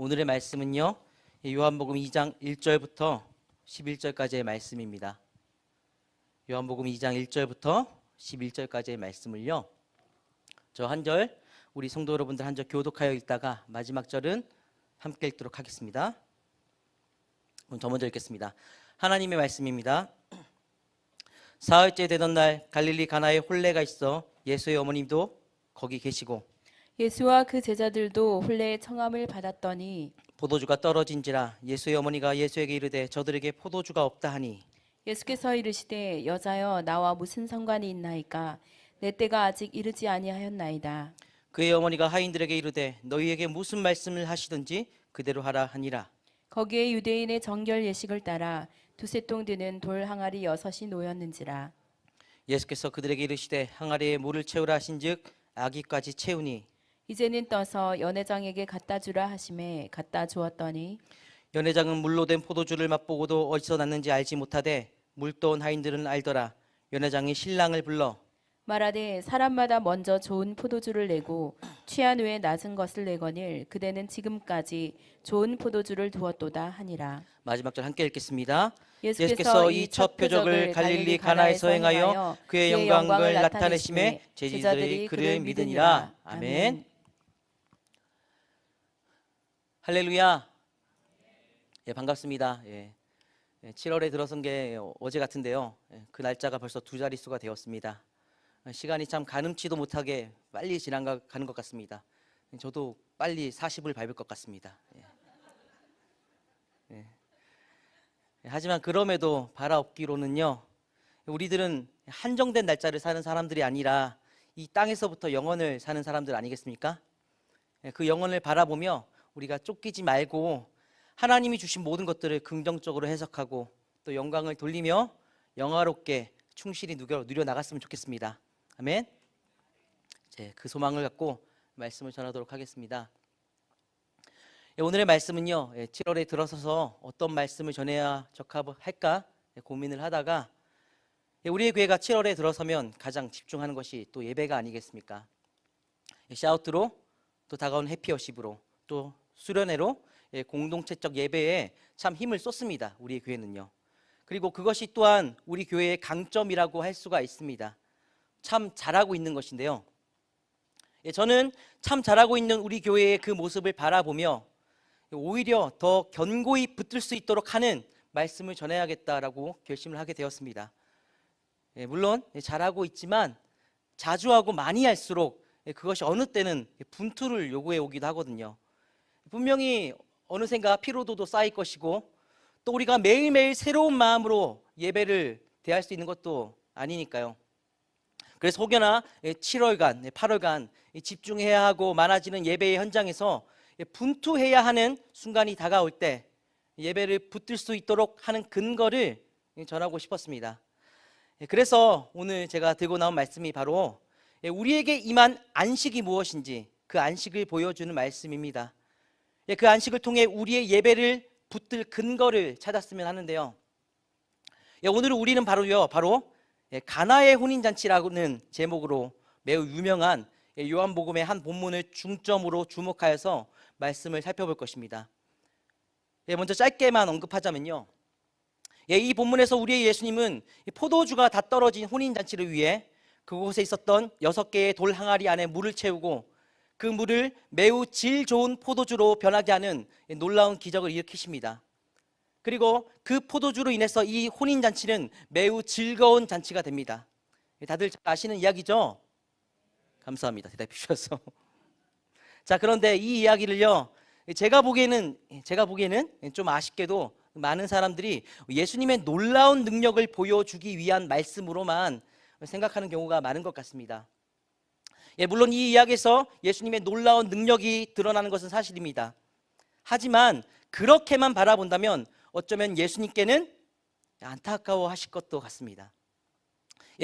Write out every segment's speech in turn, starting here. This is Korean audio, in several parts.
오늘의 말씀은요, 요한복음 2장 1절부터 11절까지의 말씀입니다. 요한복음 2장 1절부터 11절까지의 말씀을요, 저 한 절, 우리 성도 여러분들 한 절 교독하여 읽다가 마지막 절은 함께 읽도록 하겠습니다. 그럼 저 먼저 읽겠습니다. 하나님의 말씀입니다. 사흘째 되던 날 갈릴리 가나에 혼례가 있어 예수의 어머님도 거기 계시고 예수와 그 제자들도 혼례의 청함을 받았더니 포도주가 떨어진지라 예수의 어머니가 예수에게 이르되 저들에게 포도주가 없다 하니 예수께서 이르시되 여자여 나와 무슨 상관이 있나이까 내 때가 아직 이르지 아니하였나이다. 그의 어머니가 하인들에게 이르되 너희에게 무슨 말씀을 하시든지 그대로 하라 하니라. 거기에 유대인의 정결 예식을 따라 두세 통 드는 돌 항아리 6이 놓였는지라. 예수께서 그들에게 이르시되 항아리에 물을 채우라 하신즉 아기까지 채우니 이제는 떠서 연회장에게 갖다 주라 하심에 갖다 주었더니 연회장은 물로 된 포도주를 맛보고도 어디서 났는지 알지 못하되 물 떠온 하인들은 알더라. 연회장이 신랑을 불러 말하되 사람마다 먼저 좋은 포도주를 내고 취한 후에 낮은 것을 내거늘 그대는 지금까지 좋은 포도주를 두었도다 하니라. 마지막 절 함께 읽겠습니다. 예수께서 이 첫 표적을 갈릴리 가나에서 행하여 그의 영광을 나타내심에 제자들이 그를 믿으니라. 아멘. 할렐루야. 예, 반갑습니다. 7월에 들어선 게 어제 같은데요. 그 날짜가 벌써 2자릿수가 되었습니다. 시간이 참 가늠치도 못하게 빨리 지나가는 것 같습니다. 저도 빨리 40을 밟을 것 같습니다. 하지만 그럼에도 바라옵기로는요, 우리들은 한정된 날짜를 사는 사람들이 아니라 이 땅에서부터 영원을 사는 사람들 아니겠습니까? 그 영원을 바라보며 우리가 쫓기지 말고 하나님이 주신 모든 것들을 긍정적으로 해석하고 또 영광을 돌리며 영화롭게 충실히 누려 나갔으면 좋겠습니다. 아멘. 그 소망을 갖고 말씀을 전하도록 하겠습니다. 오늘의 말씀은요, 7월에 들어서서 어떤 말씀을 전해야 적합할까 고민을 하다가 우리의 교회가 7월에 들어서면 가장 집중하는 것이 또 예배가 아니겠습니까? 샤우트로 또 다가온 해피워십으로 또 수련회로 공동체적 예배에 참 힘을 쏟습니다. 우리의 교회는요. 그리고 그것이 또한 우리 교회의 강점이라고 할 수가 있습니다. 참 잘하고 있는 것인데요. 저는 참 잘하고 있는 우리 교회의 그 모습을 바라보며 오히려 더 견고히 붙들 수 있도록 하는 말씀을 전해야겠다라고 결심을 하게 되었습니다. 물론 잘하고 있지만 자주 하고 많이 할수록 그것이 어느 때는 분투를 요구해 오기도 하거든요. 분명히 어느샌가 피로도도 쌓일 것이고 또 우리가 매일매일 새로운 마음으로 예배를 대할 수 있는 것도 아니니까요. 그래서 혹여나 7월간, 8월간 집중해야 하고 많아지는 예배의 현장에서 분투해야 하는 순간이 다가올 때 예배를 붙들 수 있도록 하는 근거를 전하고 싶었습니다. 그래서 오늘 제가 들고 나온 말씀이 바로 우리에게 임한 안식이 무엇인지 그 안식을 보여주는 말씀입니다. 그 안식을 통해 우리의 예배를 붙들 근거를 찾았으면 하는데요. 오늘은 우리는 바로 가나의 혼인잔치라는 제목으로 매우 유명한 요한복음의 한 본문을 중점으로 주목하여서 말씀을 살펴볼 것입니다. 먼저 짧게만 언급하자면요, 이 본문에서 우리의 예수님은 포도주가 다 떨어진 혼인잔치를 위해 그곳에 있었던 6개의 돌 항아리 안에 물을 채우고 그 물을 매우 질 좋은 포도주로 변하게 하는 놀라운 기적을 일으키십니다. 그리고 그 포도주로 인해서 이 혼인잔치는 매우 즐거운 잔치가 됩니다. 다들 잘 아시는 이야기죠? 감사합니다. 대답해 주셔서. 자, 그런데 이 이야기를요, 제가 보기에는 좀 아쉽게도 많은 사람들이 예수님의 놀라운 능력을 보여주기 위한 말씀으로만 생각하는 경우가 많은 것 같습니다. 물론 이 이야기에서 예수님의 놀라운 능력이 드러나는 것은 사실입니다. 하지만 그렇게만 바라본다면 어쩌면 예수님께는 안타까워하실 것도 같습니다.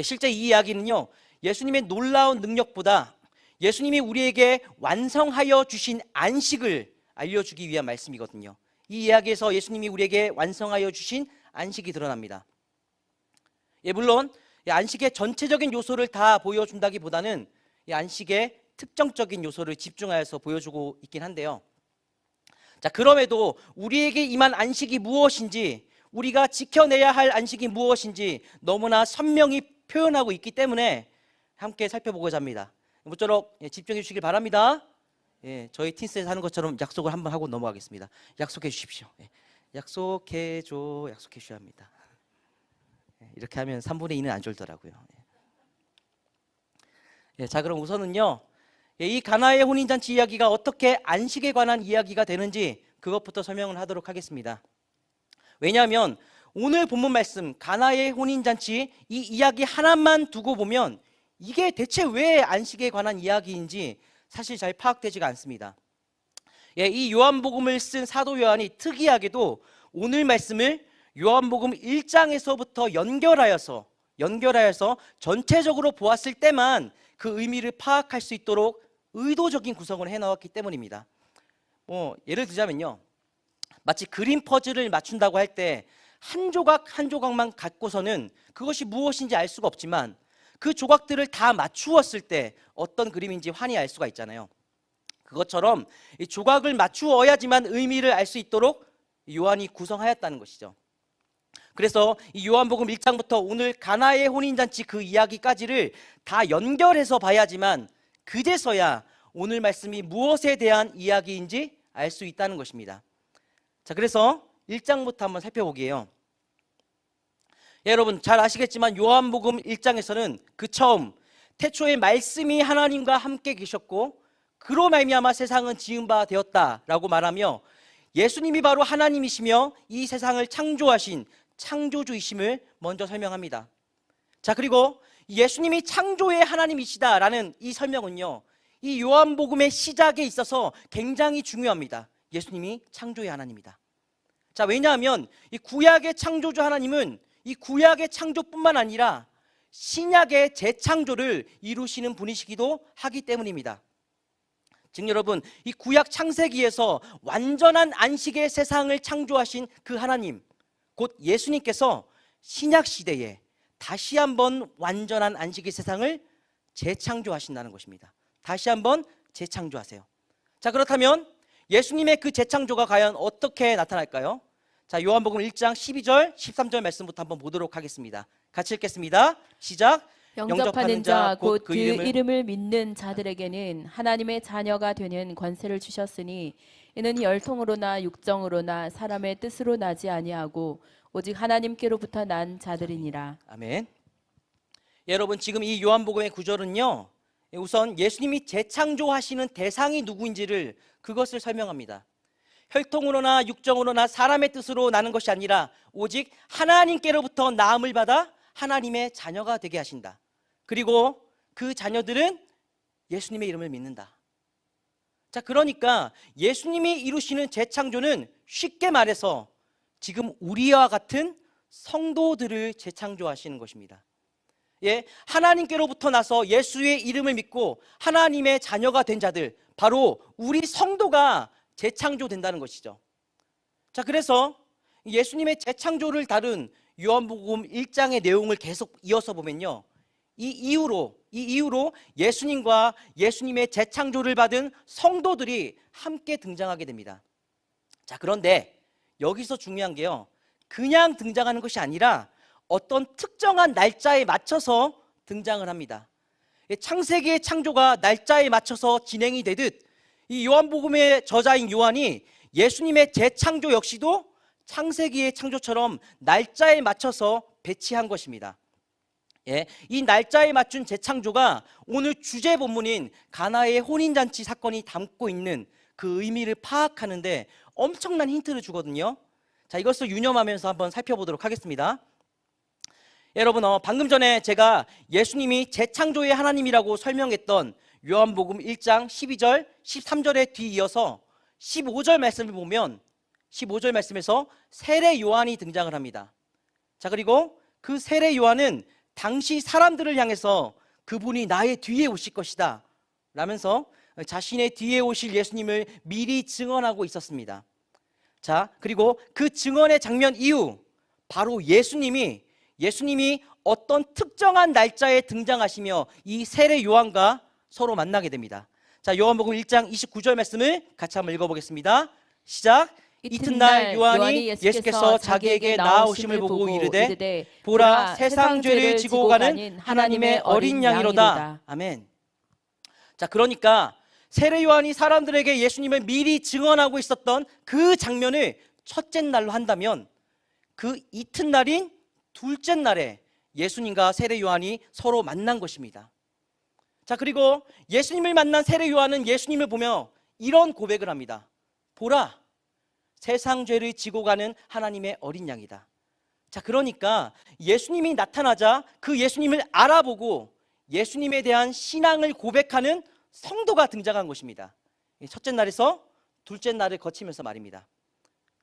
실제 이 이야기는요, 예수님의 놀라운 능력보다 예수님이 우리에게 완성하여 주신 안식을 알려주기 위한 말씀이거든요. 이 이야기에서 예수님이 우리에게 완성하여 주신 안식이 드러납니다. 물론 안식의 전체적인 요소를 다 보여준다기보다는 이 안식의 특정적인 요소를 집중하여서 보여주고 있긴 한데요. 자, 그럼에도 우리에게 임한 안식이 무엇인지, 우리가 지켜내야 할 안식이 무엇인지 너무나 선명히 표현하고 있기 때문에 함께 살펴보고자 합니다. 모쪼록 집중해 주시길 바랍니다. 저희 틴스에서 하는 것처럼 약속을 한번 하고 넘어가겠습니다. 약속해 주십시오. 약속해 주셔야 합니다. 이렇게 하면 3분의 2는 안 졸더라고요. 자, 그럼 우선은요, 이 가나의 혼인잔치 이야기가 어떻게 안식에 관한 이야기가 되는지 그것부터 설명을 하도록 하겠습니다. 왜냐하면 오늘 본문 말씀 가나의 혼인잔치 이 이야기 하나만 두고 보면 이게 대체 왜 안식에 관한 이야기인지 사실 잘 파악되지가 않습니다. 이 요한복음을 쓴 사도 요한이 특이하게도 오늘 말씀을 요한복음 1장에서부터 연결하여서 전체적으로 보았을 때만 그 의미를 파악할 수 있도록 의도적인 구성을 해놓았기 때문입니다. 예를 들자면요, 마치 그림 퍼즐을 맞춘다고 할 때 한 조각 한 조각만 갖고서는 그것이 무엇인지 알 수가 없지만 그 조각들을 다 맞추었을 때 어떤 그림인지 환히 알 수가 있잖아요. 그것처럼 이 조각을 맞추어야지만 의미를 알 수 있도록 요한이 구성하였다는 것이죠. 그래서 이 요한복음 1장부터 오늘 가나의 혼인잔치 그 이야기까지를 다 연결해서 봐야지만 그제서야 오늘 말씀이 무엇에 대한 이야기인지 알 수 있다는 것입니다. 자, 그래서 1장부터 한번 살펴보게요. 여러분 잘 아시겠지만 요한복음 1장에서는 그 처음 태초에 말씀이 하나님과 함께 계셨고 그로 말미암아 세상은 지은 바 되었다라고 말하며 예수님이 바로 하나님이시며 이 세상을 창조하신 창조주이심을 먼저 설명합니다. 자, 그리고 예수님이 창조의 하나님이시다라는 이 설명은요, 이 요한복음의 시작에 있어서 굉장히 중요합니다. 예수님이 창조의 하나님이다. 자, 왜냐하면 이 구약의 창조주 하나님은 이 구약의 창조뿐만 아니라 신약의 재창조를 이루시는 분이시기도 하기 때문입니다. 즉 여러분, 이 구약 창세기에서 완전한 안식의 세상을 창조하신 그 하나님, 곧 예수님께서 신약 시대에 다시 한번 완전한 안식의 세상을 재창조하신다는 것입니다. 다시 한번 재창조하세요. 자, 그렇다면 예수님의 그 재창조가 과연 어떻게 나타날까요? 자, 요한복음 1장 12절 13절 말씀부터 한번 보도록 하겠습니다. 같이 읽겠습니다. 시작. 영접하는 자 곧 그 이름을 믿는 자들에게는 하나님의 자녀가 되는 권세를 주셨으니 이는 혈통으로나 육정으로나 사람의 뜻으로 나지 아니하고 오직 하나님께로부터 난 자들이니라. 아멘. 여러분 지금 이 요한복음의 구절은요, 우선 예수님이 재창조하시는 대상이 누구인지를 그것을 설명합니다. 혈통으로나 육정으로나 사람의 뜻으로 나는 것이 아니라 오직 하나님께로부터 나음을 받아 하나님의 자녀가 되게 하신다. 그리고 그 자녀들은 예수님의 이름을 믿는다. 자, 그러니까 예수님이 이루시는 재창조는 쉽게 말해서 지금 우리와 같은 성도들을 재창조하시는 것입니다. 하나님께로부터 나서 예수의 이름을 믿고 하나님의 자녀가 된 자들, 바로 우리 성도가 재창조된다는 것이죠. 자, 그래서 예수님의 재창조를 다룬 요한복음 1장의 내용을 계속 이어서 보면요, 이 이후로 예수님과 예수님의 재창조를 받은 성도들이 함께 등장하게 됩니다. 자, 그런데 여기서 중요한 게요, 그냥 등장하는 것이 아니라 어떤 특정한 날짜에 맞춰서 등장을 합니다. 창세기의 창조가 날짜에 맞춰서 진행이 되듯 이 요한복음의 저자인 요한이 예수님의 재창조 역시도 창세기의 창조처럼 날짜에 맞춰서 배치한 것입니다. 이 날짜에 맞춘 재창조가 오늘 주제 본문인 가나의 혼인잔치 사건이 담고 있는 그 의미를 파악하는데 엄청난 힌트를 주거든요. 자, 이것을 유념하면서 한번 살펴보도록 하겠습니다. 여러분, 방금 전에 제가 예수님이 재창조의 하나님이라고 설명했던 요한복음 1장 12절 13절에 뒤이어서 15절 말씀을 보면 15절 말씀에서 세례 요한이 등장을 합니다. 자, 그리고 그 세례 요한은 당시 사람들을 향해서 그분이 나의 뒤에 오실 것이다 라면서 자신의 뒤에 오실 예수님을 미리 증언하고 있었습니다. 자, 그리고 그 증언의 장면 이후 바로 예수님이 어떤 특정한 날짜에 등장하시며 이 세례 요한과 서로 만나게 됩니다. 자, 요한복음 1장 29절 말씀을 같이 한번 읽어보겠습니다. 시작. 이튿날 요한이 예수께서 자기에게 나아오심을 보고 이르되 보라 세상 죄를 지고 가는 하나님의 어린 양이로다. 아멘. 자, 그러니까 세례 요한이 사람들에게 예수님을 미리 증언하고 있었던 그 장면을 첫째 날로 한다면 그 이튿날인 둘째 날에 예수님과 세례 요한이 서로 만난 것입니다. 자, 그리고 예수님을 만난 세례 요한은 예수님을 보며 이런 고백을 합니다. 보라, 세상 죄를 지고 가는 하나님의 어린 양이다. 자, 그러니까 예수님이 나타나자 그 예수님을 알아보고 예수님에 대한 신앙을 고백하는 성도가 등장한 것입니다. 첫째 날에서 둘째 날을 거치면서 말입니다.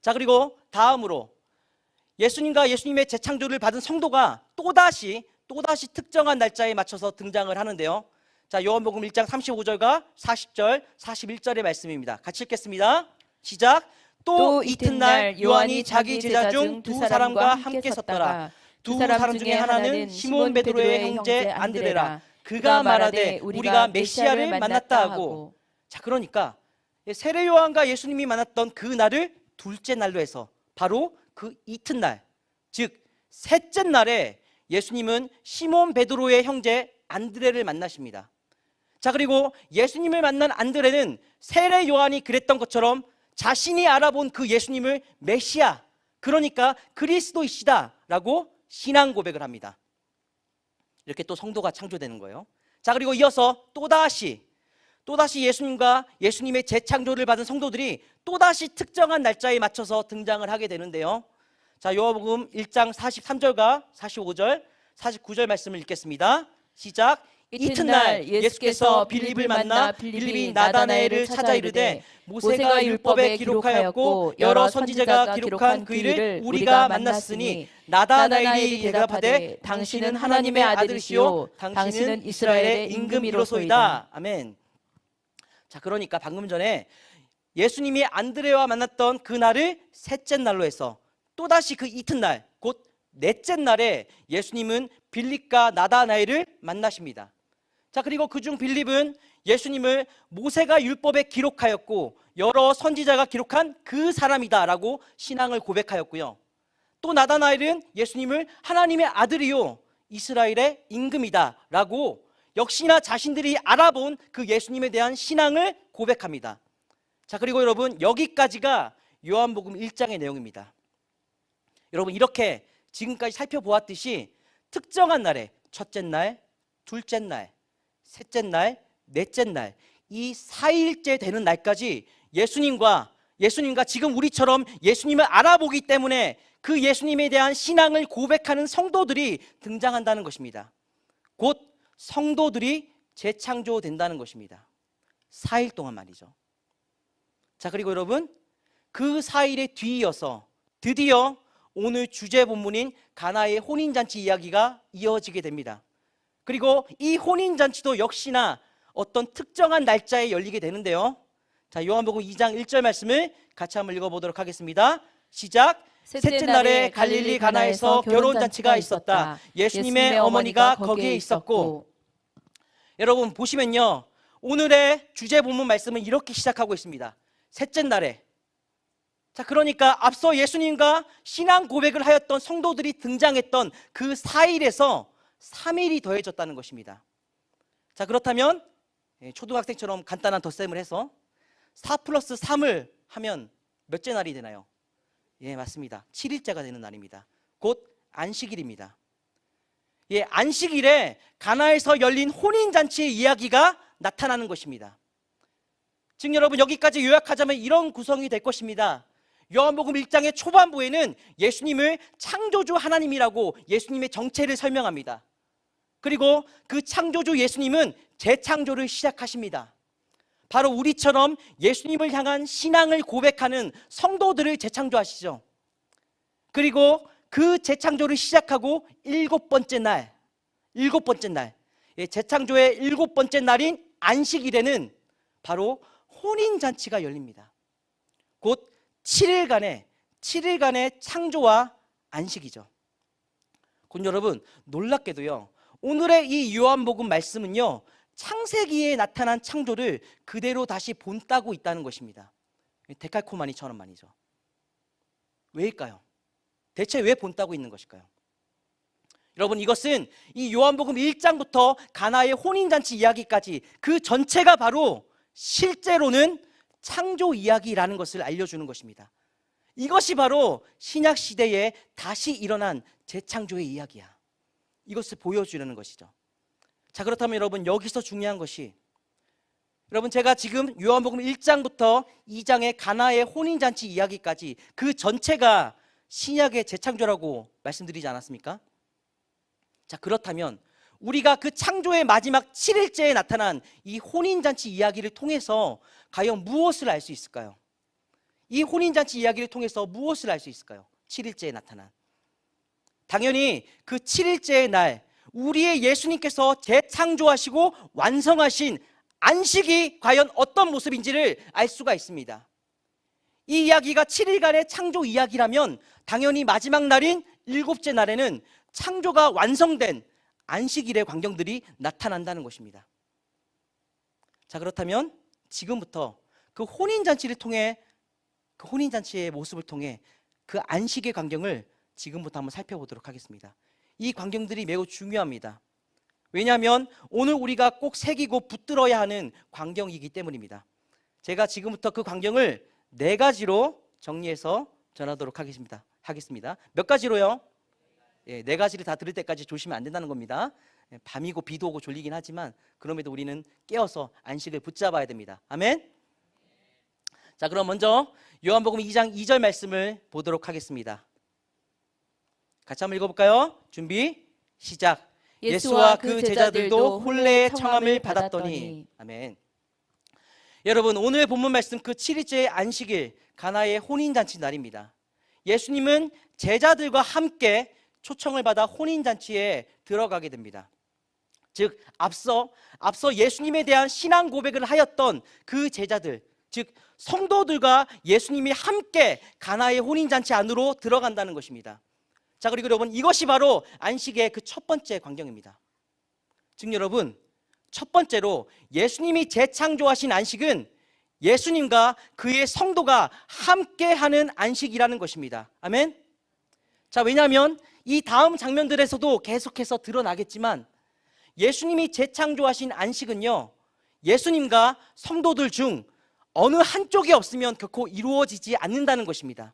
자, 그리고 다음으로 예수님과 예수님의 재창조를 받은 성도가 또다시 특정한 날짜에 맞춰서 등장을 하는데요. 자, 요한복음 1장 35절과 40절, 41절의 말씀입니다. 같이 읽겠습니다. 시작. 또 이튿날 요한이 자기 제자 중 두 사람과 함께 섰더라. 두 사람 중에 하나는 시몬 베드로의 형제 안드레라. 그가 말하되 우리가 메시아를 만났다 하고. 자, 그러니까 세례 요한과 예수님이 만났던 그 날을 둘째 날로 해서 바로 그 이튿날, 즉 셋째 날에 예수님은 시몬 베드로의 형제 안드레를 만나십니다. 자, 그리고 예수님을 만난 안드레는 세례 요한이 그랬던 것처럼 자신이 알아본 그 예수님을 메시아, 그러니까 그리스도이시다 라고 신앙 고백을 합니다. 이렇게 또 성도가 창조되는 거예요. 자, 그리고 이어서 또다시 예수님과 예수님의 재창조를 받은 성도들이 또다시 특정한 날짜에 맞춰서 등장을 하게 되는데요. 자, 요한복음 1장 43절과 45절, 49절 말씀을 읽겠습니다. 시작. 이튿날 예수께서 빌립을 만나 빌립이 나다나엘을 찾아 이르되 모세가 율법에 기록하였고 여러 선지자가 기록한 그 일을 우리가 만났으니 나다나엘이 대답하되 당신은 하나님의 아들이시요 당신은 이스라엘의 임금이로소이다. 아멘. 자, 그러니까 방금 전에 예수님이 안드레와 만났던 그 날을 셋째 날로 해서 또다시 그 이튿날 곧 넷째 날에 예수님은 빌립과 나다나엘을 만나십니다. 자, 그리고 그중 빌립은 예수님을 모세가 율법에 기록하였고 여러 선지자가 기록한 그 사람이다라고 신앙을 고백하였고요. 또 나다나엘은 예수님을 하나님의 아들이요 이스라엘의 임금이다라고 역시나 자신들이 알아본 그 예수님에 대한 신앙을 고백합니다. 자, 그리고 여러분 여기까지가 요한복음 1장의 내용입니다. 여러분 이렇게 지금까지 살펴보았듯이 특정한 날에 첫째 날, 둘째 날, 셋째 날, 넷째 날, 이 4일째 되는 날까지 예수님과 지금 우리처럼 예수님을 알아보기 때문에 그 예수님에 대한 신앙을 고백하는 성도들이 등장한다는 것입니다. 곧 성도들이 재창조된다는 것입니다. 4일 동안 말이죠. 자, 그리고 여러분 그 4일에 뒤이어서 드디어 오늘 주제 본문인 가나의 혼인잔치 이야기가 이어지게 됩니다. 그리고 이 혼인잔치도 역시나 어떤 특정한 날짜에 열리게 되는데요. 자, 요한복음 2장 1절 말씀을 같이 한번 읽어보도록 하겠습니다. 시작. 셋째 날에 갈릴리 가나에서 결혼잔치가 있었다. 예수님의 어머니가 거기에 있었고. 여러분 보시면요, 오늘의 주제 본문 말씀은 이렇게 시작하고 있습니다. 셋째 날에. 자, 그러니까 앞서 예수님과 신앙 고백을 하였던 성도들이 등장했던 그 4일에서 3일이 더해졌다는 것입니다. 자, 그렇다면 초등학생처럼 간단한 덧셈을 해서 4 플러스 3을 하면 몇째 날이 되나요? 예, 맞습니다. 7일째가 되는 날입니다. 곧 안식일입니다. 예, 안식일에 가나에서 열린 혼인잔치의 이야기가 나타나는 것입니다. 즉 여러분 여기까지 요약하자면 이런 구성이 될 것입니다. 요한복음 1장의 초반부에는 예수님을 창조주 하나님이라고 예수님의 정체를 설명합니다. 그리고 그 창조주 예수님은 재창조를 시작하십니다. 바로 우리처럼 예수님을 향한 신앙을 고백하는 성도들을 재창조하시죠. 그리고 그 재창조를 시작하고 일곱 번째 날, 재창조의 7번째 날인 안식일에는 바로 혼인잔치가 열립니다. 곧 7일간의 창조와 안식이죠. 곧 여러분 놀랍게도요, 오늘의 이 요한복음 말씀은요, 창세기에 나타난 창조를 그대로 다시 본따고 있다는 것입니다. 데칼코마니처럼 말이죠. 왜일까요? 대체 왜 본따고 있는 것일까요? 여러분, 이것은 이 요한복음 1장부터 가나의 혼인잔치 이야기까지 그 전체가 바로 실제로는 창조 이야기라는 것을 알려주는 것입니다. 이것이 바로 신약 시대에 다시 일어난 재창조의 이야기야. 이것을 보여주려는 것이죠. 자, 그렇다면 여러분, 여기서 중요한 것이, 여러분, 제가 지금 요한복음 1장부터 2장의 가나의 혼인잔치 이야기까지 그 전체가 신약의 재창조라고 말씀드리지 않았습니까? 자, 그렇다면 우리가 그 창조의 마지막 7일째에 나타난 이 혼인잔치 이야기를 통해서 과연 무엇을 알 수 있을까요? 이 혼인잔치 이야기를 통해서 무엇을 알 수 있을까요? 7일째에 나타난, 당연히 그 7일째의 날 우리의 예수님께서 재창조하시고 완성하신 안식이 과연 어떤 모습인지를 알 수가 있습니다. 이 이야기가 7일간의 창조 이야기라면 당연히 마지막 날인 7째 날에는 창조가 완성된 안식일의 광경들이 나타난다는 것입니다. 자, 그렇다면 지금부터 그 혼인잔치를 통해, 그 혼인잔치의 모습을 통해 그 안식의 광경을 지금부터 한번 살펴보도록 하겠습니다. 이 광경들이 매우 중요합니다. 왜냐하면 오늘 우리가 꼭 새기고 붙들어야 하는 광경이기 때문입니다. 제가 지금부터 그 광경을 4가지로 정리해서 전하도록 하겠습니다. 몇 가지로요? 4가지를 다 들을 때까지 조심하면 안 된다는 겁니다. 밤이고 비도 오고 졸리긴 하지만 그럼에도 우리는 깨어서 안식을 붙잡아야 됩니다. 아멘? 자, 그럼 먼저 요한복음 2장 2절 말씀을 보도록 하겠습니다. 같이 한번 읽어볼까요? 준비, 시작. 예수와 그 제자들도 혼례의 청함을 받았더니. 아멘. 여러분, 오늘 본문 말씀 그 7일째의 안식일 가나의 혼인잔치 날입니다. 예수님은 제자들과 함께 초청을 받아 혼인잔치에 들어가게 됩니다. 즉 앞서 예수님에 대한 신앙 고백을 하였던 그 제자들, 즉 성도들과 예수님이 함께 가나의 혼인잔치 안으로 들어간다는 것입니다. 자, 그리고 여러분, 이것이 바로 안식의 그 첫 번째 광경입니다. 즉 여러분, 첫 번째로 예수님이 재창조하신 안식은 예수님과 그의 성도가 함께하는 안식이라는 것입니다. 아멘. 자, 왜냐하면 이 다음 장면들에서도 계속해서 드러나겠지만 예수님이 재창조하신 안식은요, 예수님과 성도들 중 어느 한쪽이 없으면 결코 이루어지지 않는다는 것입니다.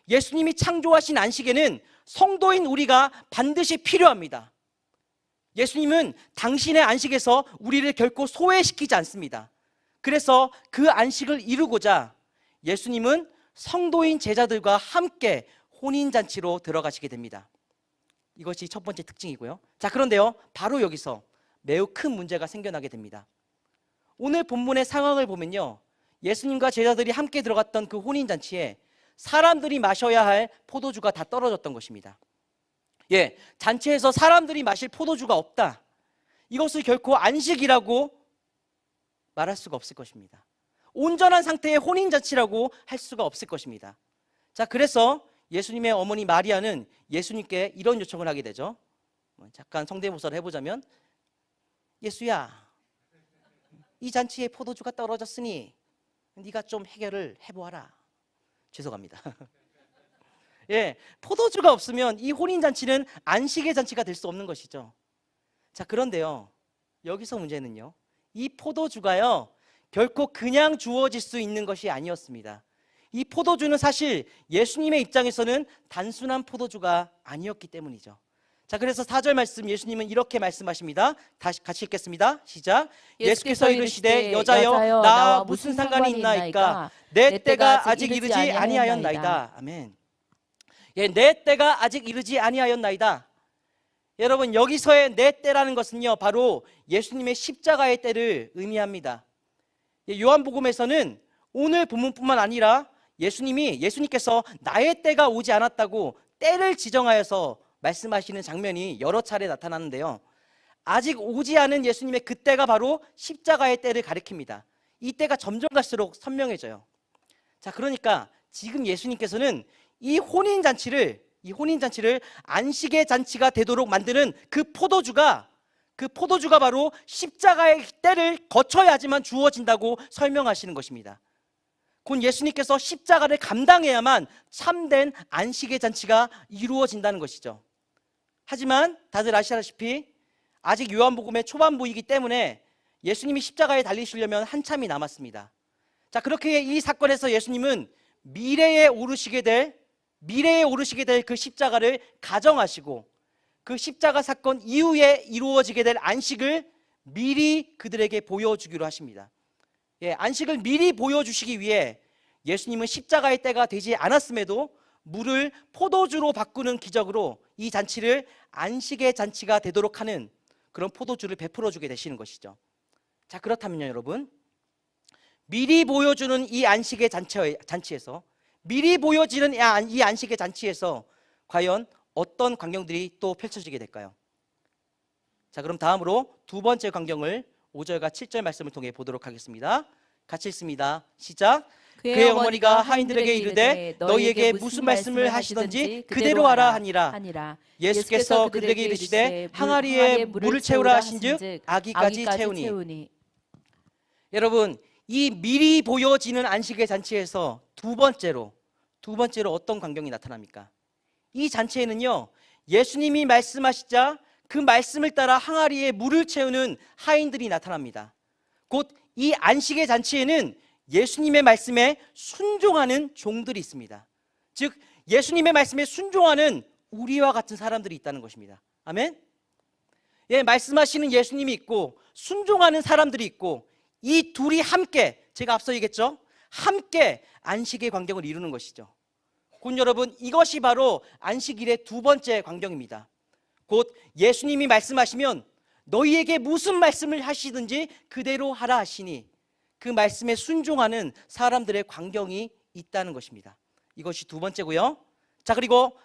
예수님이 창조하신 안식에는 성도인 우리가 반드시 필요합니다. 예수님은 당신의 안식에서 우리를 결코 소외시키지 않습니다. 그래서 그 안식을 이루고자 예수님은 성도인 제자들과 함께 혼인잔치로 들어가시게 됩니다. 이것이 첫 번째 특징이고요. 자, 그런데요, 바로 여기서 매우 큰 문제가 생겨나게 됩니다. 오늘 본문의 상황을 보면요, 예수님과 제자들이 함께 들어갔던 그 혼인잔치에 사람들이 마셔야 할 포도주가 다 떨어졌던 것입니다. 잔치에서 사람들이 마실 포도주가 없다, 이것을 결코 안식이라고 말할 수가 없을 것입니다. 온전한 상태의 혼인잔치라고 할 수가 없을 것입니다. 자, 그래서 예수님의 어머니 마리아는 예수님께 이런 요청을 하게 되죠. 잠깐 성대모사를 해보자면, 예수야, 이 잔치에 포도주가 떨어졌으니 네가 좀 해결을 해보아라. 죄송합니다. 포도주가 없으면 이 혼인잔치는 안식의 잔치가 될 수 없는 것이죠. 자, 그런데요, 여기서 문제는요, 이 포도주가요 결코 그냥 주어질 수 있는 것이 아니었습니다. 이 포도주는 사실 예수님의 입장에서는 단순한 포도주가 아니었기 때문이죠. 자, 그래서 4절 말씀 예수님은 이렇게 말씀하십니다. 다시 같이 읽겠습니다. 시작. 예수께서 이르시되 여자여 나와 무슨 상관이 있나이까? 내 때가 아직 이르지 아니하였나이다. 아멘. 내 때가 아직 이르지 아니하였나이다. 여러분, 여기서의 내 때라는 것은요, 바로 예수님의 십자가의 때를 의미합니다. 요한복음에서는 오늘 본문뿐만 아니라 예수님께서 나의 때가 오지 않았다고 때를 지정하여서 말씀하시는 장면이 여러 차례 나타나는데요, 아직 오지 않은 예수님의 그 때가 바로 십자가의 때를 가리킵니다. 이 때가 점점 갈수록 선명해져요. 자, 그러니까 지금 예수님께서는 이 혼인잔치를 안식의 잔치가 되도록 만드는 그 포도주가 바로 십자가의 때를 거쳐야지만 주어진다고 설명하시는 것입니다. 곧 예수님께서 십자가를 감당해야만 참된 안식의 잔치가 이루어진다는 것이죠. 하지만 다들 아시다시피 아직 요한복음의 초반부이기 때문에 예수님이 십자가에 달리시려면 한참이 남았습니다. 자, 그렇게 이 사건에서 예수님은 미래에 오르시게 될 그 십자가를 가정하시고 그 십자가 사건 이후에 이루어지게 될 안식을 미리 그들에게 보여주기로 하십니다. 안식을 미리 보여주시기 위해 예수님은 십자가의 때가 되지 않았음에도 물을 포도주로 바꾸는 기적으로 이 잔치를 안식의 잔치가 되도록 하는 그런 포도주를 베풀어 주게 되시는 것이죠. 자, 그렇다면요 여러분, 미리 보여주는 이 안식의 잔치에서 미리 보여지는 이 안식의 잔치에서 과연 어떤 광경들이 또 펼쳐지게 될까요? 자, 그럼 다음으로 두 번째 광경을 5절과 7절 말씀을 통해 보도록 하겠습니다. 같이 읽습니다. 시작. 그의 어머니가 하인들에게 이르되 너희에게 무슨 말씀을 하시든지 그대로 하라 하니라. 예수께서 그들에게 이르시되 항아리에 물을 채우라 하신즉 아기까지 채우니. 여러분, 이 미리 보여지는 안식의 잔치에서 두 번째로 어떤 광경이 나타납니까? 이 잔치에는요, 예수님이 말씀하시자 그 말씀을 따라 항아리에 물을 채우는 하인들이 나타납니다. 곧 이 안식의 잔치에는 예수님의 말씀에 순종하는 종들이 있습니다. 즉 예수님의 말씀에 순종하는 우리와 같은 사람들이 있다는 것입니다. 아멘. 말씀하시는 예수님이 있고 순종하는 사람들이 있고 이 둘이 함께, 제가 앞서 얘기했죠, 함께 안식의 광경을 이루는 것이죠. 곧 여러분, 이것이 바로 안식일의 두 번째 광경입니다. 곧 예수님이 말씀하시면 너희에게 무슨 말씀을 하시든지 그대로 하라 하시니 그 말씀에 순종하는 사람들의 광경이 있다는 것입니다. 이것이 두 번째고요. 자, 그리고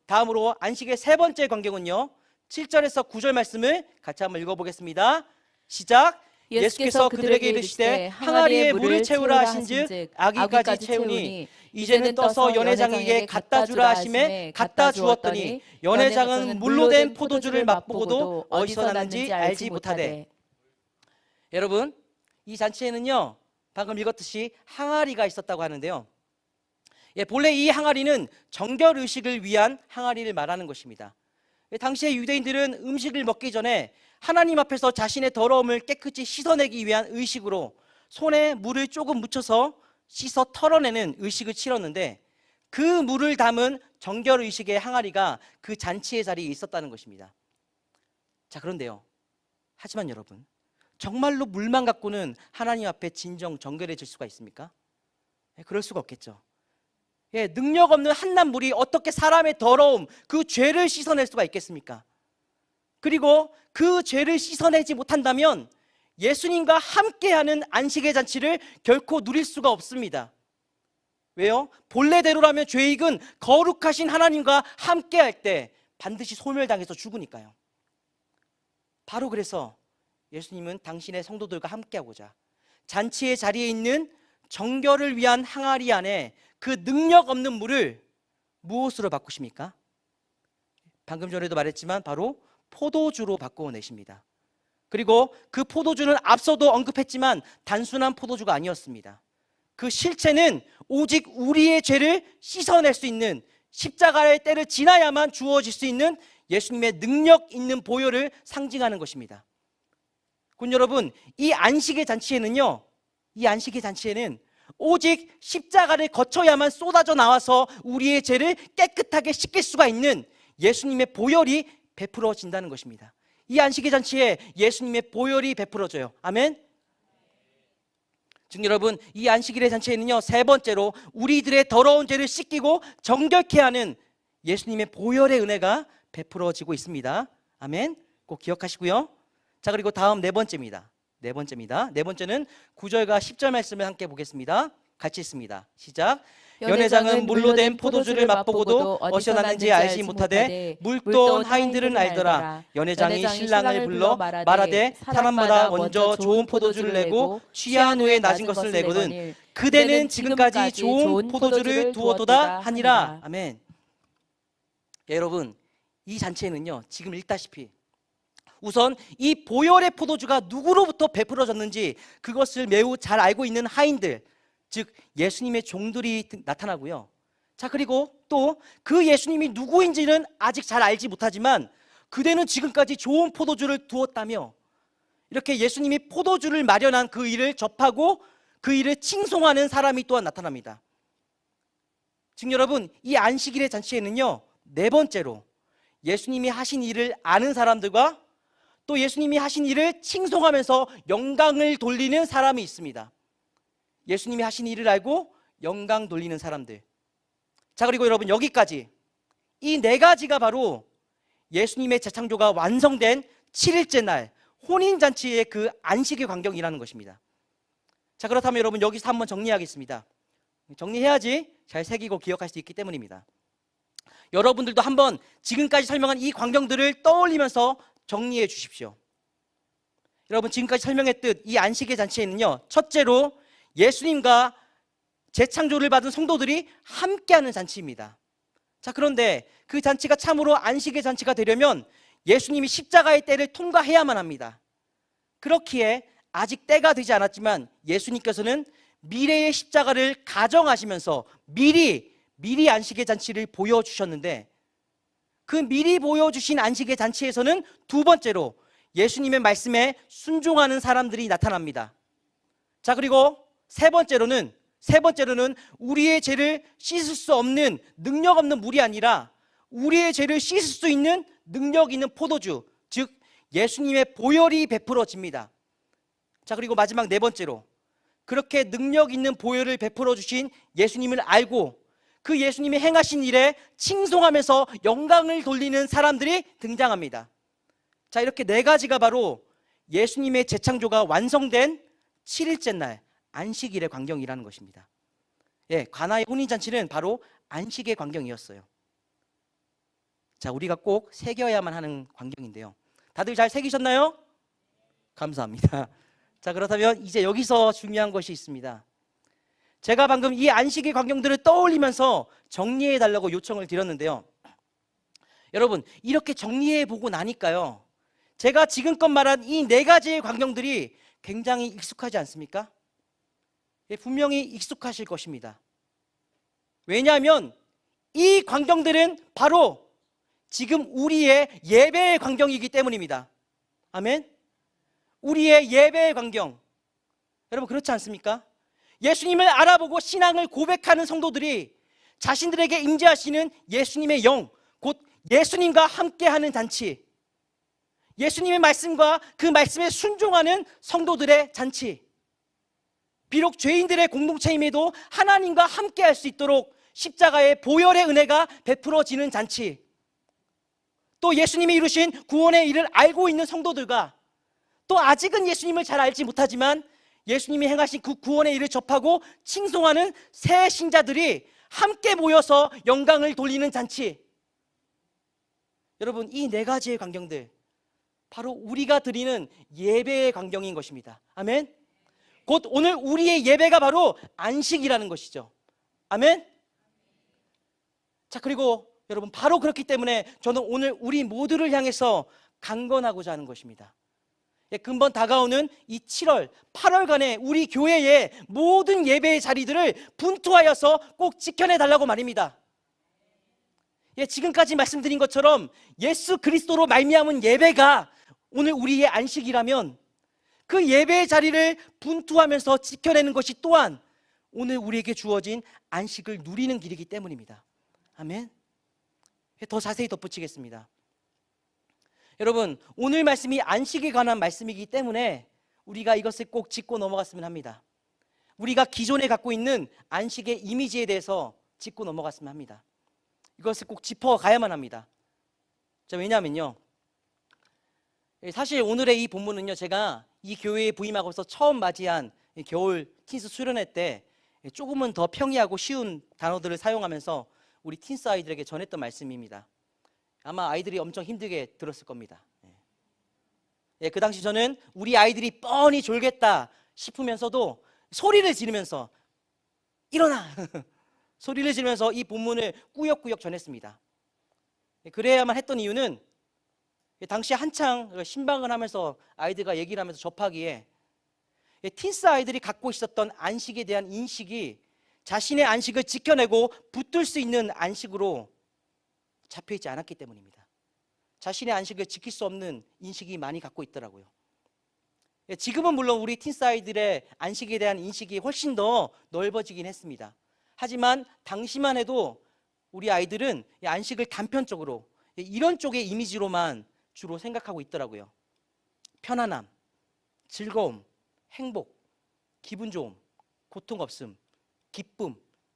다음으로 안식의 세 번째 광경은요, 7절에서 9절 말씀을 같이 한번 읽어보겠습니다. 시작. 예수께서 그들에게 이르시되 항아리에 물을 채우라 하신즉 아기까지 채우니 이제는 떠서 연회장에게 갖다 주라 하심에 갖다 주었더니 연회장은 물로 된 포도주를 맛보고도 어디서 났는지 알지 못하되. 여러분, 이 잔치에는요, 방금 읽었듯이 항아리가 있었다고 하는데요, 본래 이 항아리는 정결 의식을 위한 항아리를 말하는 것입니다. 당시의 유대인들은 음식을 먹기 전에 하나님 앞에서 자신의 더러움을 깨끗이 씻어내기 위한 의식으로 손에 물을 조금 묻혀서 씻어 털어내는 의식을 치렀는데 그 물을 담은 정결 의식의 항아리가 그 잔치의 자리에 있었다는 것입니다. 자, 그런데요, 하지만 여러분, 정말로 물만 갖고는 하나님 앞에 진정 정결해질 수가 있습니까? 그럴 수가 없겠죠. 능력 없는 한낱 물이 어떻게 사람의 더러움, 그 죄를 씻어낼 수가 있겠습니까? 그리고 그 죄를 씻어내지 못한다면 예수님과 함께하는 안식의 잔치를 결코 누릴 수가 없습니다. 왜요? 본래대로라면 죄익은 거룩하신 하나님과 함께할 때 반드시 소멸당해서 죽으니까요. 바로 그래서 예수님은 당신의 성도들과 함께하고자 잔치의 자리에 있는 정결을 위한 항아리 안에 그 능력 없는 물을 무엇으로 바꾸십니까? 방금 전에도 말했지만 바로 포도주로 바꾸어내십니다. 그리고 그 포도주는 앞서도 언급했지만 단순한 포도주가 아니었습니다. 그 실체는 오직 우리의 죄를 씻어낼 수 있는, 십자가의 때를 지나야만 주어질 수 있는 예수님의 능력 있는 보혈을 상징하는 것입니다. 곧 여러분, 이 안식의 잔치에는 오직 십자가를 거쳐야만 쏟아져 나와서 우리의 죄를 깨끗하게 씻길 수가 있는 예수님의 보혈이 베풀어진다는 것입니다. 이 안식의 잔치에 예수님의 보혈이 베풀어져요. 아멘. 즉 여러분, 이 안식일의 잔치에는요, 세 번째로 우리들의 더러운 죄를 씻기고 정결케 하는 예수님의 보혈의 은혜가 베풀어지고 있습니다. 아멘. 꼭 기억하시고요. 자, 그리고 다음 네 번째는 9절과 10절 말씀을 함께 보겠습니다. 같이 읽습니다. 시작. 연회장은 물로 된 포도주를 맛보고도 어디서 났는지 알지 못하되 물돈 하인들은 알더라. 연회장이 신랑을 불러 말하되 사람마다 먼저 좋은 포도주를 내고 취한 후에 낮은 것을 내거든 그대는 지금까지 좋은 포도주를 두었도다 하니라. 아멘. 여러분, 이 잔치에는요, 지금 읽다시피 우선 이 보혈의 포도주가 누구로부터 베풀어졌는지 그것을 매우 잘 알고 있는 하인들, 즉 예수님의 종들이 나타나고요. 자, 그리고 또 그 예수님이 누구인지는 아직 잘 알지 못하지만 그대는 지금까지 좋은 포도주를 두었다며 이렇게 예수님이 포도주를 마련한 그 일을 접하고 그 일을 칭송하는 사람이 또한 나타납니다. 즉 여러분, 이 안식일의 잔치에는요, 네 번째로 예수님이 하신 일을 아는 사람들과 또 예수님이 하신 일을 칭송하면서 영광을 돌리는 사람이 있습니다. 예수님이 하신 일을 알고 영광 돌리는 사람들. 자, 그리고 여러분, 여기까지 이 네 가지가 바로 예수님의 재창조가 완성된 7일째 날 혼인잔치의 그 안식의 광경이라는 것입니다. 자, 그렇다면 여러분, 여기서 한번 정리하겠습니다. 정리해야지 잘 새기고 기억할 수 있기 때문입니다. 여러분들도 한번 지금까지 설명한 이 광경들을 떠올리면서 정리해 주십시오. 여러분, 지금까지 설명했듯 이 안식의 잔치에는요, 첫째로 예수님과 재창조를 받은 성도들이 함께하는 잔치입니다. 자, 그런데 그 잔치가 참으로 안식의 잔치가 되려면 예수님이 십자가의 때를 통과해야만 합니다. 그렇기에 아직 때가 되지 않았지만 예수님께서는 미래의 십자가를 가정하시면서 미리 안식의 잔치를 보여주셨는데, 그 미리 보여주신 안식의 잔치에서는 두 번째로 예수님의 말씀에 순종하는 사람들이 나타납니다. 자, 그리고 세 번째로는 우리의 죄를 씻을 수 없는 능력 없는 물이 아니라 우리의 죄를 씻을 수 있는 능력 있는 포도주, 즉 예수님의 보혈이 베풀어집니다. 자, 그리고 마지막 네 번째로 그렇게 능력 있는 보혈을 베풀어 주신 예수님을 알고 그 예수님이 행하신 일에 칭송하면서 영광을 돌리는 사람들이 등장합니다. 자, 이렇게 네 가지가 바로 예수님의 재창조가 완성된 7일째 날 안식일의 광경이라는 것입니다. 예, 가나의 혼인잔치는 바로 안식의 광경이었어요. 자, 우리가 꼭 새겨야만 하는 광경인데요. 다들 잘 새기셨나요? 감사합니다. 자, 그렇다면 이제 여기서 중요한 것이 있습니다. 제가 방금 이 안식의 광경들을 떠올리면서 정리해 달라고 요청을 드렸는데요. 여러분, 이렇게 정리해 보고 나니까요, 제가 지금껏 말한 이 네 가지의 광경들이 굉장히 익숙하지 않습니까? 예, 분명히 익숙하실 것입니다. 왜냐하면 이 광경들은 바로 지금 우리의 예배의 광경이기 때문입니다. 아멘? 우리의 예배의 광경. 여러분, 그렇지 않습니까? 예수님을 알아보고 신앙을 고백하는 성도들이 자신들에게 임재하시는 예수님의 영, 곧 예수님과 함께하는 잔치, 예수님의 말씀과 그 말씀에 순종하는 성도들의 잔치, 비록 죄인들의 공동체임에도 하나님과 함께할 수 있도록 십자가의 보혈의 은혜가 베풀어지는 잔치, 또 예수님이 이루신 구원의 일을 알고 있는 성도들과 또 아직은 예수님을 잘 알지 못하지만 예수님이 행하신 그 구원의 일을 접하고 칭송하는 새 신자들이 함께 모여서 영광을 돌리는 잔치. 여러분, 이 네 가지의 광경들 바로 우리가 드리는 예배의 광경인 것입니다. 아멘? 곧 오늘 우리의 예배가 바로 안식이라는 것이죠. 아멘? 자, 그리고 여러분, 바로 그렇기 때문에 저는 오늘 우리 모두를 향해서 강건하고자 하는 것입니다. 예, 금번 다가오는 이 7월, 8월간의 우리 교회의 모든 예배의 자리들을 분투하여서 꼭 지켜내 달라고 말입니다. 예, 지금까지 말씀드린 것처럼 예수 그리스도로 말미암은 예배가 오늘 우리의 안식이라면 그 예배의 자리를 분투하면서 지켜내는 것이 또한 오늘 우리에게 주어진 안식을 누리는 길이기 때문입니다. 아멘. 더 자세히 덧붙이겠습니다. 여러분, 오늘 말씀이 안식에 관한 말씀이기 때문에 우리가 이것을 꼭 짚고 넘어갔으면 합니다. 우리가 기존에 갖고 있는 안식의 이미지에 대해서 짚고 넘어갔으면 합니다. 이것을 꼭 짚어가야만 합니다. 자, 왜냐하면요, 사실 오늘의 이 본문은요, 제가 이 교회에 부임하고서 처음 맞이한 겨울 틴스 수련회 때 조금은 더 평이하고 쉬운 단어들을 사용하면서 우리 틴스 아이들에게 전했던 말씀입니다. 아마 아이들이 엄청 힘들게 들었을 겁니다. 예, 그 당시 저는 우리 아이들이 뻔히 졸겠다 싶으면서도 소리를 지르면서 일어나! 소리를 지르면서 이 본문을 꾸역꾸역 전했습니다. 그래야만 했던 이유는 당시 한창 신방을 하면서 아이들과 얘기를 하면서 접하기에 틴스 아이들이 갖고 있었던 안식에 대한 인식이 자신의 안식을 지켜내고 붙들 수 있는 안식으로 잡혀있지 않았기 때문입니다. 자신의 안식을 지킬 수 없는 인식이 많이 갖고 있더라고요. 지금은 물론 우리 틴스 아이들의 안식에 대한 인식이 훨씬 더 넓어지긴 했습니다. 하지만 당시만 해도 우리 아이들은 안식을 단편적으로 이런 쪽의 이미지로만 주로 생각하고 있더라고요. 편안함, 즐거움, 행복, 기분 좋음, 고통 없음, 기쁨,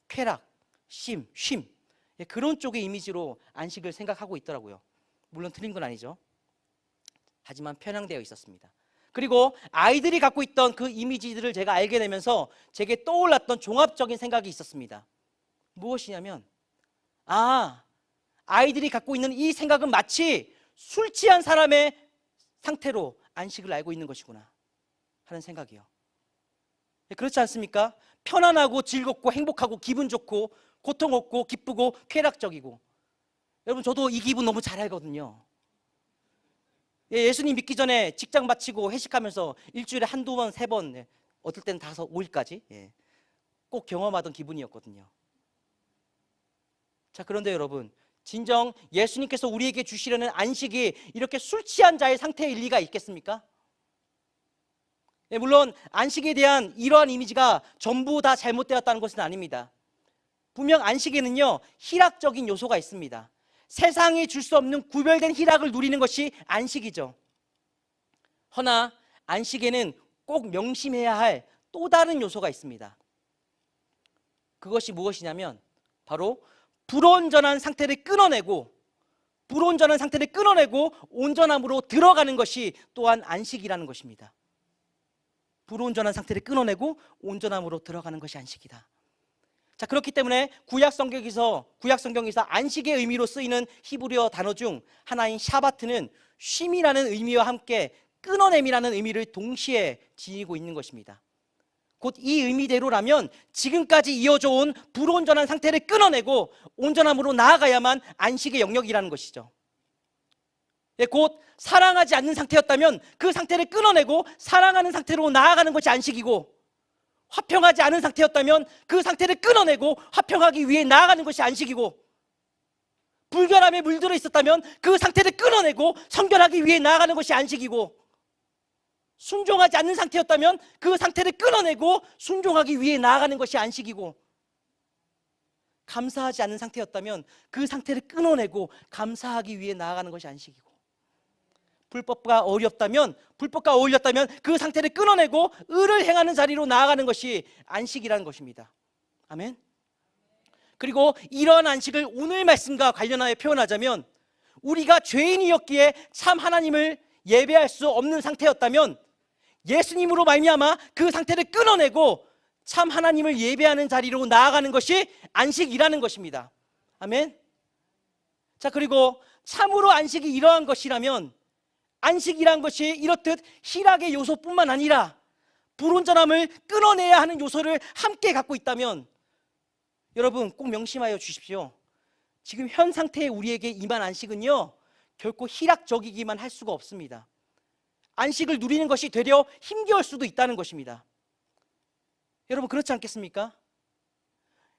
쾌락, 쉼, 그런 쪽의 이미지로 안식을 생각하고 있더라고요. 물론 틀린 건 아니죠. 하지만 편향되어 있었습니다. 그리고 아이들이 갖고 있던 그 이미지들을 제가 알게 되면서 제게 떠올랐던 종합적인 생각이 있었습니다. 무엇이냐면, 아이들이 갖고 있는 이 생각은 마치 술 취한 사람의 상태로 안식을 알고 있는 것이구나 하는 생각이요. 그렇지 않습니까? 편안하고 즐겁고 행복하고 기분 좋고 고통 없고 기쁘고 쾌락적이고, 여러분 저도 이 기분 너무 잘 알거든요. 예수님 믿기 전에 직장 마치고 회식하면서 일주일에 한두 번, 세 번, 어떨 때는 5, 5일까지 꼭 경험하던 기분이었거든요. 자, 그런데 여러분, 진정 예수님께서 우리에게 주시려는 안식이 이렇게 술 취한 자의 상태일 리가 있겠습니까? 물론 안식에 대한 이러한 이미지가 전부 다 잘못되었다는 것은 아닙니다. 분명 안식에는요, 희락적인 요소가 있습니다. 세상이 줄 수 없는 구별된 희락을 누리는 것이 안식이죠. 허나 안식에는 꼭 명심해야 할 또 다른 요소가 있습니다. 그것이 무엇이냐면 바로 불온전한 상태를 끊어내고 온전함으로 들어가는 것이 또한 안식이라는 것입니다. 불온전한 상태를 끊어내고 온전함으로 들어가는 것이 안식이다. 자, 그렇기 때문에 구약 성경에서 안식의 의미로 쓰이는 히브리어 단어 중 하나인 샤바트는 쉼이라는 의미와 함께 끊어냄이라는 의미를 동시에 지니고 있는 것입니다. 곧 이 의미대로라면 지금까지 이어져 온 불온전한 상태를 끊어내고 온전함으로 나아가야만 안식의 영역이라는 것이죠. 곧 사랑하지 않는 상태였다면 그 상태를 끊어내고 사랑하는 상태로 나아가는 것이 안식이고, 화평하지 않은 상태였다면 그 상태를 끊어내고 화평하기 위해 나아가는 것이 안식이고, 불결함에 물들어 있었다면 그 상태를 끊어내고 성결하기 위해 나아가는 것이 안식이고, 순종하지 않는 상태였다면 그 상태를 끊어내고 순종하기 위해 나아가는 것이 안식이고, 감사하지 않는 상태였다면 그 상태를 끊어내고 감사하기 위해 나아가는 것이 안식이고, 불법과 어울렸다면 그 상태를 끊어내고 의를 행하는 자리로 나아가는 것이 안식이라는 것입니다. 아멘. 그리고 이러한 안식을 오늘 말씀과 관련하여 표현하자면, 우리가 죄인이었기에 참 하나님을 예배할 수 없는 상태였다면 예수님으로 말미암아 그 상태를 끊어내고 참 하나님을 예배하는 자리로 나아가는 것이 안식이라는 것입니다. 아멘. 자, 그리고 참으로 안식이 이러한 것이라면, 안식이란 것이 이렇듯 희락의 요소뿐만 아니라 불온전함을 끊어내야 하는 요소를 함께 갖고 있다면, 여러분 꼭 명심하여 주십시오. 지금 현 상태의 우리에게 임한 안식은요, 결코 희락적이기만 할 수가 없습니다. 안식을 누리는 것이 되려 힘겨울 수도 있다는 것입니다. 여러분 그렇지 않겠습니까?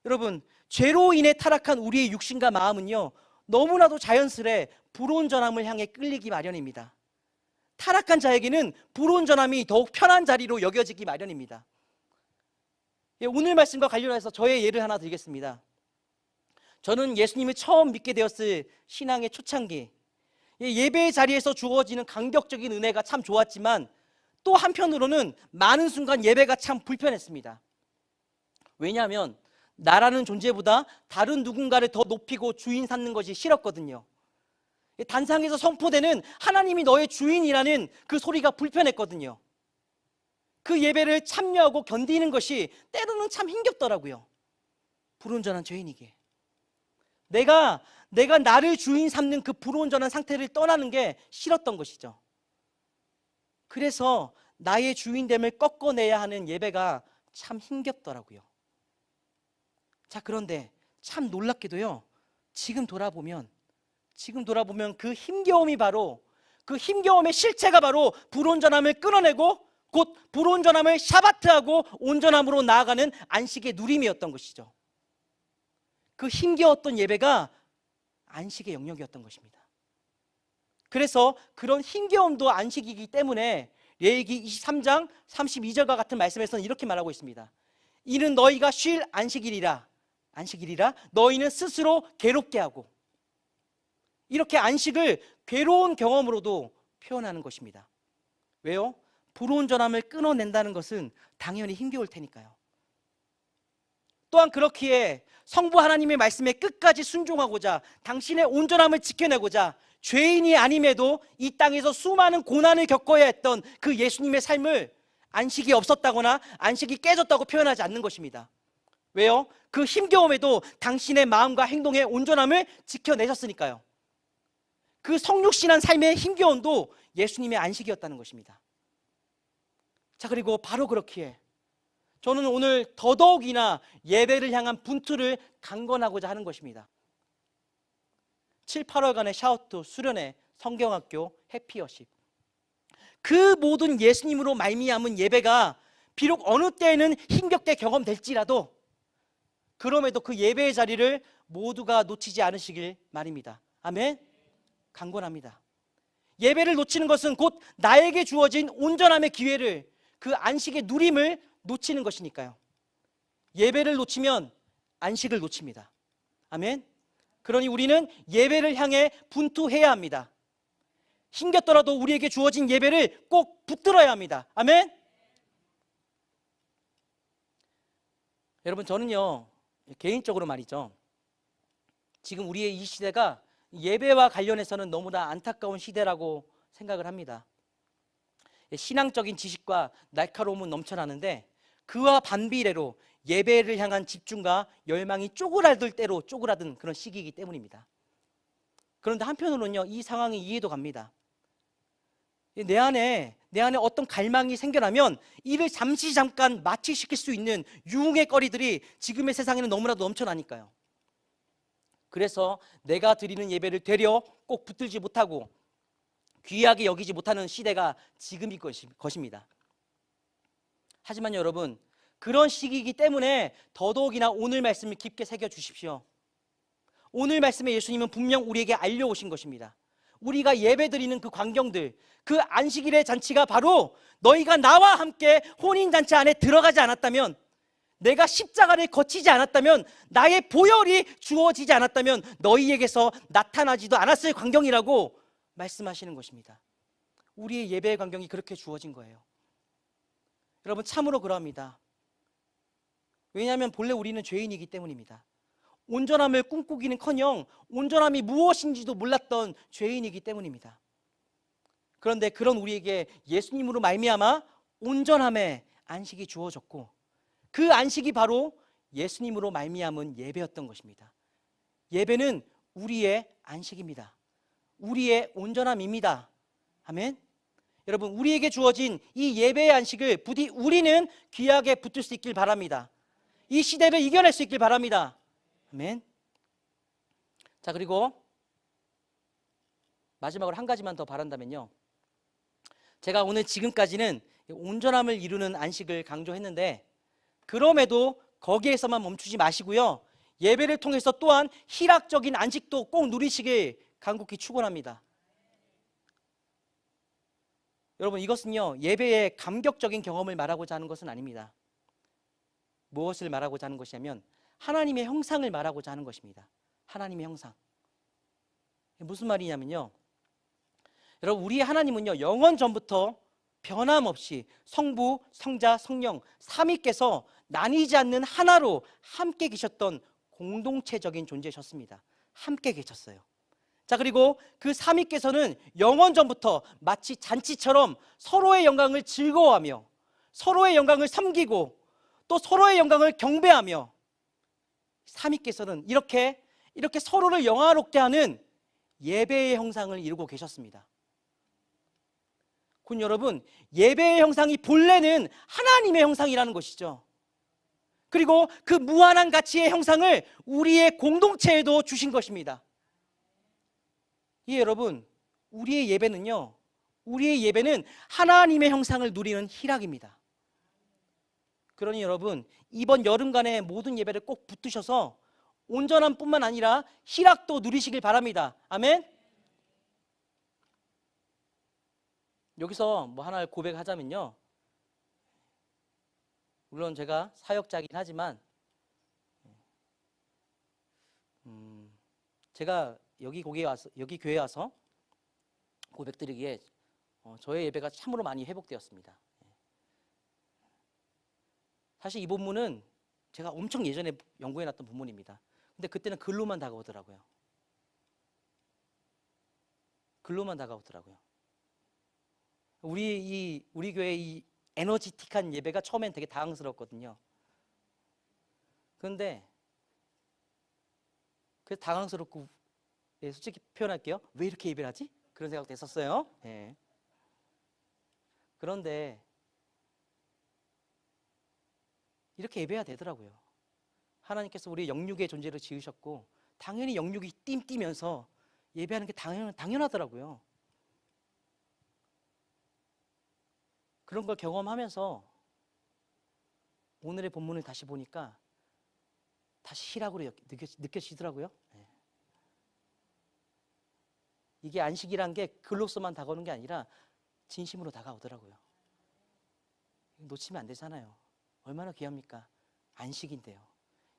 여러분, 죄로 인해 타락한 우리의 육신과 마음은요, 너무나도 자연스레 불온전함을 향해 끌리기 마련입니다. 타락한 자에게는 불온전함이 더욱 편한 자리로 여겨지기 마련입니다. 오늘 말씀과 관련해서 저의 예를 하나 드리겠습니다. 저는 예수님을 처음 믿게 되었을 신앙의 초창기, 예배의 자리에서 주어지는 감격적인 은혜가 참 좋았지만 또 한편으로는 많은 순간 예배가 참 불편했습니다. 왜냐하면 나라는 존재보다 다른 누군가를 더 높이고 주인 삼는 것이 싫었거든요. 단상에서 선포되는 하나님이 너의 주인이라는 그 소리가 불편했거든요. 그 예배를 참여하고 견디는 것이 때로는 참 힘겹더라고요. 불온전한 죄인이기에 내가 나를 주인 삼는 그 불온전한 상태를 떠나는 게 싫었던 것이죠. 그래서 나의 주인됨을 꺾어내야 하는 예배가 참 힘겹더라고요. 자, 그런데 참 놀랍게도요, 지금 돌아보면 그 힘겨움의 실체가 바로 불온전함을 끊어내고 곧 불온전함을 샤바트하고 온전함으로 나아가는 안식의 누림이었던 것이죠. 그 힘겨웠던 예배가 안식의 영역이었던 것입니다. 그래서 그런 힘겨움도 안식이기 때문에 레위기 23장 32절과 같은 말씀에서는 이렇게 말하고 있습니다. 이는 너희가 쉴 안식일이라 너희는 스스로 괴롭게 하고, 이렇게 안식을 괴로운 경험으로도 표현하는 것입니다. 왜요? 불온전함을 끊어낸다는 것은 당연히 힘겨울 테니까요. 또한 그렇기에 성부 하나님의 말씀에 끝까지 순종하고자, 당신의 온전함을 지켜내고자 죄인이 아님에도 이 땅에서 수많은 고난을 겪어야 했던 그 예수님의 삶을 안식이 없었다거나 안식이 깨졌다고 표현하지 않는 것입니다. 왜요? 그 힘겨움에도 당신의 마음과 행동의 온전함을 지켜내셨으니까요. 그 성육신한 삶의 힘겨움도 예수님의 안식이었다는 것입니다. 자, 그리고 바로 그렇기에 저는 오늘 더더욱이나 예배를 향한 분투를 강건하고자 하는 것입니다. 7, 8월간의 샤우트, 수련회, 성경학교, 해피워십, 그 모든 예수님으로 말미암은 예배가 비록 어느 때에는 힘겹게 경험될지라도 그럼에도 그 예배의 자리를 모두가 놓치지 않으시길 말입니다. 아멘. 강권합니다. 예배를 놓치는 것은 곧 나에게 주어진 온전함의 기회를, 그 안식의 누림을 놓치는 것이니까요. 예배를 놓치면 안식을 놓칩니다. 아멘. 그러니 우리는 예배를 향해 분투해야 합니다. 힘겹더라도 우리에게 주어진 예배를 꼭 붙들어야 합니다. 아멘. 여러분, 저는요, 개인적으로 말이죠, 지금 우리의 이 시대가 예배와 관련해서는 너무나 안타까운 시대라고 생각을 합니다. 신앙적인 지식과 날카로움은 넘쳐나는데 그와 반비례로 예배를 향한 집중과 열망이 쪼그라들 대로 쪼그라든 그런 시기이기 때문입니다. 그런데 한편으로는요, 이 상황이 이해도 갑니다. 내 안에 어떤 갈망이 생겨나면 이를 잠깐 마취시킬 수 있는 유흥의 거리들이 지금의 세상에는 너무나도 넘쳐나니까요. 그래서 내가 드리는 예배를 되려 꼭 붙들지 못하고 귀하게 여기지 못하는 시대가 지금일 것입니다. 하지만 여러분, 그런 시기이기 때문에 더더욱이나 오늘 말씀을 깊게 새겨주십시오. 오늘 말씀에 예수님은 분명 우리에게 알려오신 것입니다. 우리가 예배드리는 그 광경들, 그 안식일의 잔치가 바로 너희가 나와 함께 혼인잔치 안에 들어가지 않았다면, 내가 십자가를 거치지 않았다면, 나의 보혈이 주어지지 않았다면 너희에게서 나타나지도 않았을 광경이라고 말씀하시는 것입니다. 우리의 예배의 광경이 그렇게 주어진 거예요. 여러분, 참으로 그러합니다. 왜냐하면 본래 우리는 죄인이기 때문입니다. 온전함을 꿈꾸기는커녕 온전함이 무엇인지도 몰랐던 죄인이기 때문입니다. 그런데 그런 우리에게 예수님으로 말미암아 온전함의 안식이 주어졌고, 그 안식이 바로 예수님으로 말미암은 예배였던 것입니다. 예배는 우리의 안식입니다. 우리의 온전함입니다. 아멘. 여러분, 우리에게 주어진 이 예배의 안식을 부디 우리는 귀하게 붙들 수 있길 바랍니다. 이 시대를 이겨낼 수 있길 바랍니다. 아멘. 자, 그리고 마지막으로 한 가지만 더 바란다면요, 제가 오늘 지금까지는 온전함을 이루는 안식을 강조했는데 그럼에도 거기에서만 멈추지 마시고요, 예배를 통해서 또한 희락적인 안식도 꼭 누리시길 간곡히 축원합니다. 여러분, 이것은요, 예배의 감격적인 경험을 말하고자 하는 것은 아닙니다. 무엇을 말하고자 하는 것이냐면 하나님의 형상을 말하고자 하는 것입니다. 하나님의 형상. 무슨 말이냐면요, 여러분, 우리의 하나님은요, 영원 전부터 변함없이 성부, 성자, 성령 삼위께서 나뉘지 않는 하나로 함께 계셨던 공동체적인 존재셨습니다. 함께 계셨어요. 자, 그리고 그 삼위께서는 영원 전부터 마치 잔치처럼 서로의 영광을 즐거워하며 서로의 영광을 섬기고 또 서로의 영광을 경배하며, 삼위께서는 이렇게 서로를 영화롭게 하는 예배의 형상을 이루고 계셨습니다. 군 여러분, 예배의 형상이 본래는 하나님의 형상이라는 것이죠. 그리고 그 무한한 가치의 형상을 우리의 공동체에도 주신 것입니다. 이 여러분, 우리의 예배는요, 우리의 예배는 하나님의 형상을 누리는 희락입니다. 그러니 여러분, 이번 여름간의 모든 예배를 꼭 붙드셔서 온전함 뿐만 아니라 희락도 누리시길 바랍니다. 아멘. 여기서 뭐 하나를 고백하자면요, 물론 제가 사역자이긴 하지만 제가 여기 교회에 와서 고백드리기에 저의 예배가 참으로 많이 회복되었습니다. 사실 이 본문은 제가 엄청 예전에 연구해놨던 본문입니다. 근데 그때는 글로만 다가오더라고요. 글로만 다가오더라고요. 우리 교회 이 에너지틱한 예배가 처음엔 되게 당황스러웠거든요. 그런데 그래서 당황스럽고, 솔직히 표현할게요, 왜 이렇게 예배를 하지? 그런 생각도 했었어요. 예. 그런데 이렇게 예배해야 되더라고요. 하나님께서 우리 영육의 존재를 지으셨고 당연히 영육이 띵뛰면서 예배하는 게 당연하더라고요. 그런 걸 경험하면서 오늘의 본문을 다시 보니까 다시 희락으로 느껴지더라고요. 네. 이게 안식이란 게 글로서만 다가오는 게 아니라 진심으로 다가오더라고요. 놓치면 안 되잖아요. 얼마나 귀합니까? 안식인데요.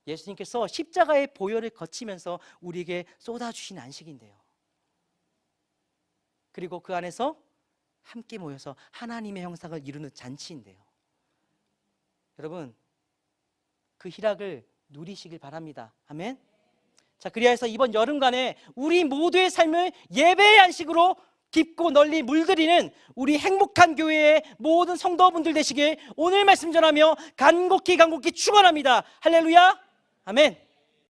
예수님께서 십자가의 보혈을 거치면서 우리에게 쏟아주신 안식인데요. 그리고 그 안에서 함께 모여서 하나님의 형상을 이루는 잔치인데요. 여러분, 그 희락을 누리시길 바랍니다. 아멘. 자, 그리하여서 이번 여름간에 우리 모두의 삶을 예배의 안식으로 깊고 널리 물들이는 우리 행복한 교회의 모든 성도분들 되시길 오늘 말씀 전하며 간곡히 축원합니다. 할렐루야. 아멘.